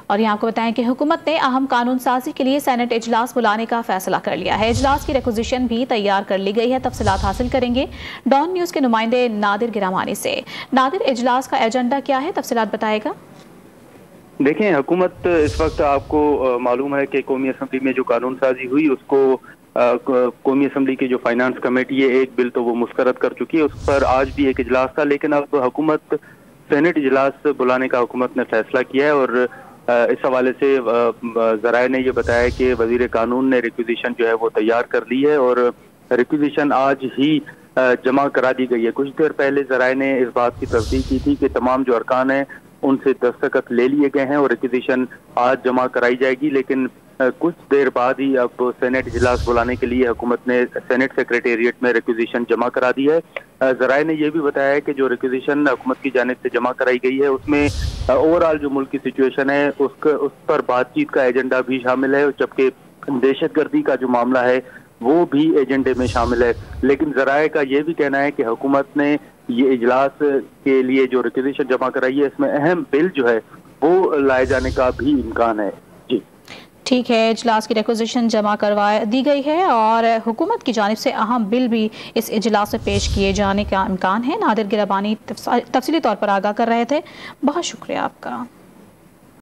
اور یہاں کو بتائیں کہ حکومت نے اہم قانون سازی کے لیے سینٹ اجلاس بلانے کا فیصلہ کر لیا ہے۔ اجلاس کی ریکوزیشن بھی تیار کر لی گئی ہے۔ تفصیلات حاصل کریں گے ڈان نیوز کے نمائندے نادر گرامانی سے۔ نادر، اجلاس کا ایجنڈا کیا ہے؟ تفصیلات بتائے گا۔ دیکھیں، حکومت اس وقت آپ کو معلوم ہے کہ قومی اسمبلی میں جو قانون سازی ہوئی اس کو قومی اسمبلی کی جو فائنانس کمیٹی ہے ایک بل تو وہ مسترد کر چکی ہے، اس پر آج بھی ایک اجلاس تھا، لیکن اب حکومت سینٹ اجلاس بلانے کا حکومت نے فیصلہ کیا ہے اور اس حوالے سے ذرائع نے یہ بتایا کہ وزیر قانون نے ریکوزیشن جو ہے وہ تیار کر لی ہے اور ریکوزیشن آج ہی جمع کرا دی گئی ہے۔ کچھ دیر پہلے ذرائع نے اس بات کی تصدیق کی تھی کہ تمام جو ارکان ہیں ان سے دستخط لے لیے گئے ہیں اور ریکوزیشن آج جمع کرائی جائے گی، لیکن کچھ دیر بعد ہی اب سینٹ اجلاس بلانے کے لیے حکومت نے سینٹ سیکریٹریٹ میں ریکوزیشن جمع کرا دی ہے۔ ذرائع نے یہ بھی بتایا ہے کہ جو ریکوزیشن حکومت کی جانب سے جمع کرائی گئی ہے اس میں اوور آل جو ملک کی سچویشن ہے اس پر بات چیت کا ایجنڈا بھی شامل ہے، جبکہ دہشت گردی کا جو معاملہ ہے وہ بھی ایجنڈے میں شامل ہے۔ لیکن ذرائع کا یہ بھی کہنا ہے کہ حکومت نے یہ اجلاس کے لیے جو ریکوزیشن جمع کرائی ہے اس میں اہم بل جو ہے وہ لائے جانے کا بھی امکان ہے۔ جی ٹھیک ہے، اجلاس کی ریکوزیشن جمع کروا دی گئی ہے اور حکومت کی جانب سے اہم بل بھی اس اجلاس سے پیش کیے جانے کا امکان ہے۔ نادر گرامانی تفصیلی طور پر آگاہ کر رہے تھے، بہت شکریہ آپ کا۔